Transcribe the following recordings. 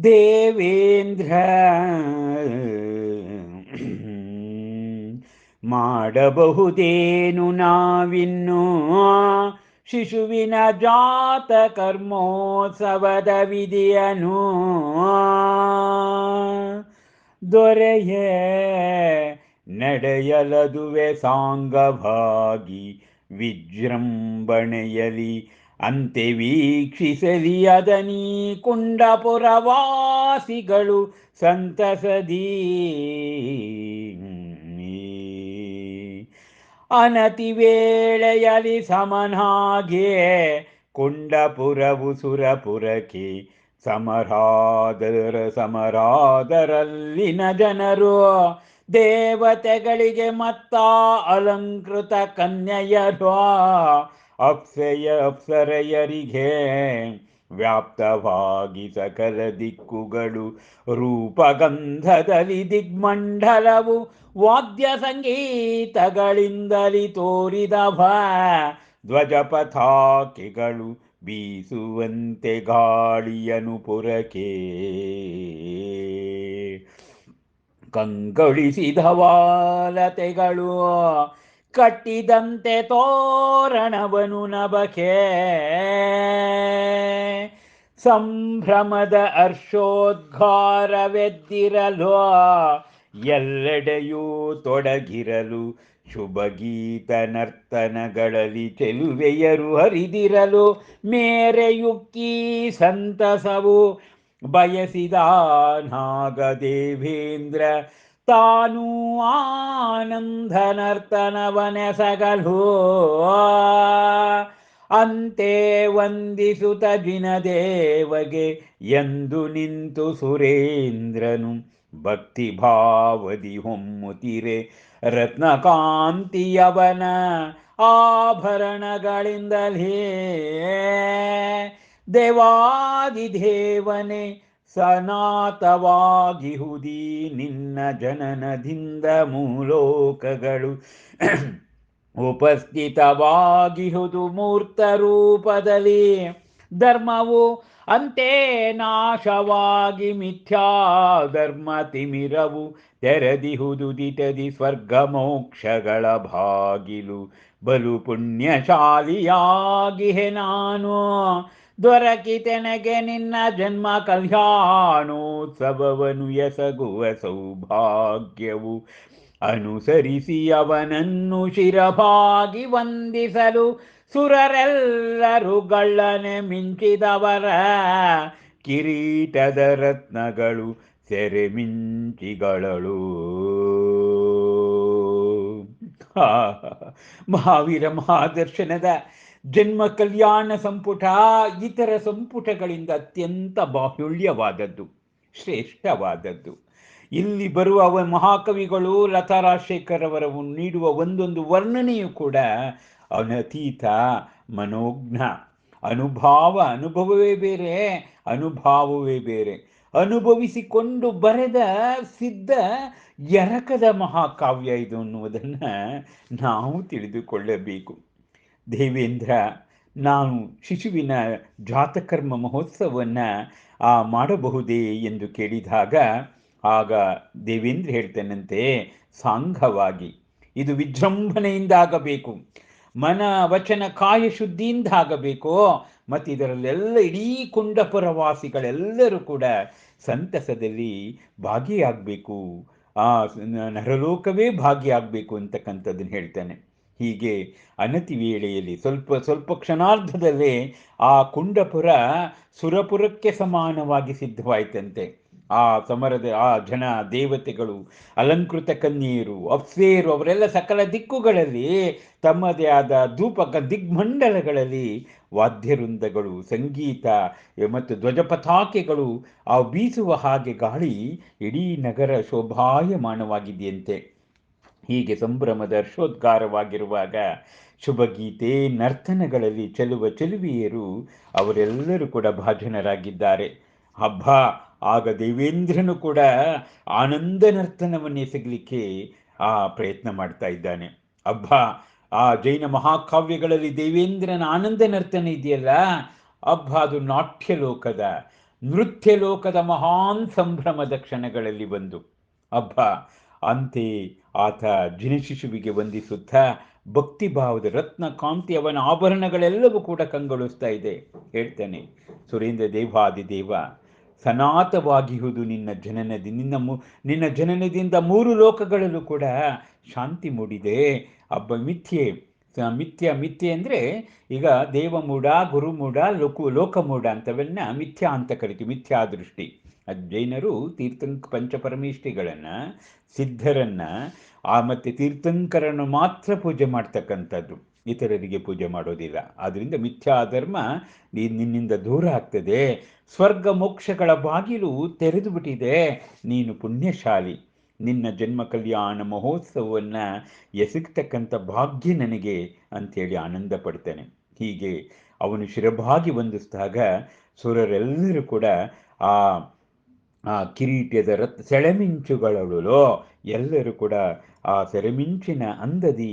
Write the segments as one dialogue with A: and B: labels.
A: ದೇವೇಂದ್ರ ಮಾಡಬಹುದೇನು ನಾವಿನ್ನು ಶಿಶುವಿನ ಜಾತ ಕರ್ಮೋತ್ಸವದ ವಿಧಿಯನು ದೊರೆಯೇ ನಡೆಯಲದುವೆ ಸಾಂಗವಾಗಿ ವಿಜೃಂಭಣೆಯಲಿ ಅಂತೆ ವೀಕ್ಷಿಸಲಿ ಅದನೀ ಕುಂಡಪುರವಾಸಿಗಳು ಸಂತಸದೀ ಅನತಿ ವೇಳೆಯಲಿ ಸಮನಾಗೆ ಕುಂಡಪುರವು ಸುರಪುರಕ್ಕೆ ಸಮರಾದರಲ್ಲಿನ ಜನರು ದೇವತೆಗಳಿಗೆ ಮತ್ತ ಅಲಂಕೃತ ಕನ್ಯೆಯರು ಅಪ್ಸರೆಯರಿಗೆ ವ್ಯಾಪ್ತವಾಗಿ ಸಕಲ ದಿಕ್ಕುಗಳು ರೂಪಗಂಧದಲ್ಲಿ ದಿಗ್ಮಂಡಲವು ವಾದ್ಯ ಸಂಗೀತಗಳಿಂದಲಿ ತೋರಿದವ ಧ್ವಜ ಪತಾಕೆಗಳು ಬೀಸುವಂತೆ ಗಾಳಿಯನು ಪುರಕ್ಕೆ ಕಂಗೊಳಿಸಿದವಾಲತೆಗಳು ಕಟ್ಟಿದಂತೆ ತೋರಣವನು ನಭಕೆ ಸಂಭ್ರಮದ ಹರ್ಷೋದ್ಗಾರವೆದ್ದಿರಲು ಎಲ್ಲೆಡೆಯೂ ತೊಡಗಿರಲು ಶುಭಗೀತ ನರ್ತನಗಳಲ್ಲಿ ಚೆಲುವೆಯರು ಹರಿದಿರಲು ಮೇರೆಯುಕ್ಕಿ ಸಂತಸವು ಬಯಸಿದ ನಾಗದೇವೇಂದ್ರ ತಾನೂ ಆನಂದ ನರ್ತನವನೆಸಗಲು ಅಂತೆ ವಂದಿಸುತ್ತ ಜಿನದೇವಗೆ ಎಂದು ನಿಂತು ಸುರೇಂದ್ರನು ಭಕ್ತಿ ಭಾವದಿ ಹೊಮ್ಮುತ್ತಿರೆ ರತ್ನಕಾಂತಿಯವನ ಆಭರಣಗಳಿಂದಲೇ ದೇವಾದಿದೇವನೇ ಸನಾತವಾಗಿಹುದಿ ನಿನ್ನ ಜನನದಿಂದ ಮೂಲೋಕಗಳು ಉಪಸ್ಥಿತವಾಗಿಹುದು ಮೂರ್ತ ರೂಪದಲ್ಲಿ ಧರ್ಮವು ಅಂತೆ ನಾಶವಾಗಿ ಮಿಥ್ಯಾ ಧರ್ಮ ತಿಮಿರವು ತೆರೆದಿಹುದು ದಿಟದಿ ಸ್ವರ್ಗ ಮೋಕ್ಷಗಳ ಬಾಗಿಲು ಬಲು ಪುಣ್ಯಶಾಲಿಯಾಗಿಹೆ ನಾನು ದೊರಕಿತೆನಗೆ ನಿನ್ನ ಜನ್ಮ ಕಲ್ಯಾಣೋತ್ಸವವನ್ನು ಎಸಗುವ ಸೌಭಾಗ್ಯವು ಅನುಸರಿಸಿ ಅವನನ್ನು ಶಿರಭಾಗಿ ವಂದಿಸಲು ಸುರರೆಲ್ಲರೂ ಗಳ್ಳನೆ ಮಿಂಚಿದವರ ಕಿರೀಟದ ರತ್ನಗಳು ಸೆರೆ ಮಿಂಚಿಗಳಳು. ಮಹಾವೀರ ಮಹಾದರ್ಶನದ ಜನ್ಮ ಕಲ್ಯಾಣ ಸಂಪುಟ ಇತರ ಸಂಪುಟಗಳಿಂದ ಅತ್ಯಂತ ಬಾಹುಳ್ಯವಾದದ್ದು, ಶ್ರೇಷ್ಠವಾದದ್ದು. ಇಲ್ಲಿ ಬರುವ ಮಹಾಕವಿಗಳು ಲತಾ ರಾಜಶೇಖರ್ ಅವರ ನೀಡುವ ಒಂದೊಂದು ವರ್ಣನೆಯೂ ಕೂಡ ಅನತೀತ ಮನೋಜ್ಞ. ಅನುಭವವೇ ಬೇರೆ, ಅನುಭಾವವೇ ಬೇರೆ. ಅನುಭವಿಸಿಕೊಂಡು ಬರೆದ ಸಿದ್ಧ ಎರಕದ ಮಹಾಕಾವ್ಯ ಇದು ಅನ್ನುವುದನ್ನು ನಾವು ತಿಳಿದುಕೊಳ್ಳಬೇಕು. ದೇವೇಂದ್ರ, ನಾನು ಶಿಶುವಿನ ಜಾತಕರ್ಮ ಮಹೋತ್ಸವವನ್ನು ಮಾಡಬಹುದೇ ಎಂದು ಕೇಳಿದಾಗ ಆಗ ದೇವೇಂದ್ರ ಹೇಳ್ತಾನಂತೆ, ಸಾಂಘವಾಗಿ ಇದು ವಿಜೃಂಭಣೆಯಿಂದಾಗಬೇಕು, ಮನ ವಚನ ಕಾಯ ಶುದ್ಧಿಯಿಂದ ಆಗಬೇಕು. ಮತ್ತು ಇದರಲ್ಲೆಲ್ಲ ಇಡೀ ಕುಂಡಪುರವಾಸಿಗಳೆಲ್ಲರೂ ಕೂಡ ಸಂತಸದಲ್ಲಿ ಭಾಗಿಯಾಗಬೇಕು, ಆ ನರಲೋಕವೇ ಭಾಗಿಯಾಗಬೇಕು ಅಂತಕ್ಕಂಥದ್ದನ್ನು ಹೇಳ್ತಾನೆ. ಹೀಗೆ ಅನತಿ ವೇಳೆಯಲ್ಲಿ ಸ್ವಲ್ಪ ಕ್ಷಣಾರ್ಧದಲ್ಲೇ ಆ ಕುಂಡಪುರ ಸುರಪುರಕ್ಕೆ ಸಮಾನವಾಗಿ ಸಿದ್ಧವಾಯಿತಂತೆ. ಆ ಸಮರದ ಆ ಜನ ದೇವತೆಗಳು, ಅಲಂಕೃತ ಕನ್ಯೆಯರು, ಅಪ್ಸೇರು ಅವರೆಲ್ಲ ಸಕಲ ದಿಕ್ಕುಗಳಲ್ಲಿ ತಮ್ಮದೇ ಆದ ದಿಗ್ಮಂಡಲಗಳಲ್ಲಿ ವಾದ್ಯವೃಂದಗಳು, ಸಂಗೀತ ಮತ್ತು ಧ್ವಜ ಪತಾಕೆಗಳು ಆ ಬೀಸುವ ಹಾಗೆ ಗಾಳಿ ಇಡೀ ನಗರ ಶೋಭಾಯಮಾನವಾಗಿದೆಯಂತೆ. ಹೀಗೆ ಸಂಭ್ರಮದ ಹರ್ಷೋದ್ಗಾರವಾಗಿರುವಾಗ ಶುಭಗೀತೆ ನರ್ತನಗಳಲ್ಲಿ ಚೆಲುವಿಯರು ಅವರೆಲ್ಲರೂ ಕೂಡ ಭಾಜನರಾಗಿದ್ದಾರೆ. ಹಬ್ಬ ಆಗ ದೇವೇಂದ್ರನು ಕೂಡ ಆನಂದ ನರ್ತನವನ್ನು ಎಸಗಲಿಕ್ಕೆ ಪ್ರಯತ್ನ ಮಾಡ್ತಾ ಇದ್ದಾನೆ. ಹಬ್ಬ ಆ ಜೈನ ಮಹಾಕಾವ್ಯಗಳಲ್ಲಿ ದೇವೇಂದ್ರನ ಆನಂದ ನರ್ತನ ಇದೆಯಲ್ಲ, ಹಬ್ಬ ಅದು ನಾಟ್ಯ ಲೋಕದ ನೃತ್ಯ ಲೋಕದ ಮಹಾನ್ ಸಂಭ್ರಮದ ಕ್ಷಣಗಳಲ್ಲಿ ಬಂದು ಹಬ್ಬ ಅಂತೆ ಆತ ಜಿನಶಿಶುವಿಗೆ ವಂದಿಸುತ್ತಾ ಭಕ್ತಿಭಾವದ ರತ್ನ ಕಾಂತಿ ಅವನ ಆಭರಣಗಳೆಲ್ಲವೂ ಕೂಡ ಕಂಗೊಳಿಸ್ತಾ ಇದೆ. ಹೇಳ್ತಾನೆ, ಸುರೇಂದ್ರ ದೇವಾದಿದೇವ, ಸನಾತವಾಗಿಹುದು ನಿನ್ನ ಜನನದಿ, ನಿನ್ನ ಜನನದಿಂದ ಮೂರು ಲೋಕಗಳಲ್ಲೂ ಕೂಡ ಶಾಂತಿ ಮೂಡಿದೆ. ಹಬ್ಬ ಮಿಥ್ಯೆ, ಮಿಥ್ಯೆ ಅಂದರೆ ಈಗ ದೇವಮೂಢ, ಗುರುಮೂಢ, ಲೋಕಮೂಢ ಅಂತವನ್ನ ಮಿಥ್ಯಾ ಅಂತ ಕರಿತೀವಿ, ಮಿಥ್ಯಾ ದೃಷ್ಟಿ. ಜೈನರು ಪಂಚಪರಮೇಷ್ಠಿಗಳನ್ನು, ಸಿದ್ಧರನ್ನು ಮತ್ತು ತೀರ್ಥಂಕರನ್ನು ಮಾತ್ರ ಪೂಜೆ ಮಾಡ್ತಕ್ಕಂಥದ್ದು, ಇತರರಿಗೆ ಪೂಜೆ ಮಾಡೋದಿಲ್ಲ. ಆದ್ದರಿಂದ ಮಿಥ್ಯಾ ಧರ್ಮ ನಿನ್ನಿಂದ ದೂರ ಆಗ್ತದೆ. ಸ್ವರ್ಗ ಮೋಕ್ಷಗಳ ಬಾಗಿಲು ತೆರೆದು ಬಿಟ್ಟಿದೆ. ನೀನು ಪುಣ್ಯಶಾಲಿ. ನಿನ್ನ ಜನ್ಮ ಕಲ್ಯಾಣ ಮಹೋತ್ಸವವನ್ನು ಎಸಗ್ತಕ್ಕಂಥ ಭಾಗ್ಯ ನನಗೆ ಅಂಥೇಳಿ ಆನಂದ ಪಡ್ತಾನೆ. ಹೀಗೆ ಅವನು ಶಿರಭಾಗಿ ವಂದಿಸಿದಾಗ ಸುರರೆಲ್ಲರೂ ಕೂಡ ಆ ಆ ಕಿರೀಟದ ಸೆಳೆಮಿಂಚುಗಳಳು ಎಲ್ಲರೂ ಕೂಡ ಆ ಸೆರೆಮಿಂಚಿನ ಅಂದದಿ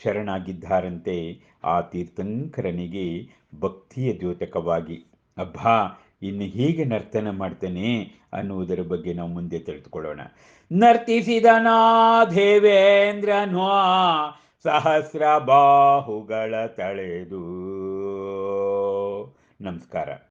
A: ಶರಣಾಗಿದ್ದಾರಂತೆ ಆ ತೀರ್ಥಂಕರನಿಗೆ ಭಕ್ತಿಯ ದ್ಯೋತಕವಾಗಿ. ಅಬ್ಬಾ, ಇನ್ನು ಹೀಗೆ ನರ್ತನ ಮಾಡ್ತಾನೆ ಅನ್ನುವುದರ ಬಗ್ಗೆ ನಾವು ಮುಂದೆ ತಿಳಿದುಕೊಳ್ಳೋಣ. ನರ್ತಿಸಿದನಾ ದೇವೇಂದ್ರನೋ ಸಹಸ್ರ ಬಾಹುಗಳ ತಳೆದು. ನಮಸ್ಕಾರ.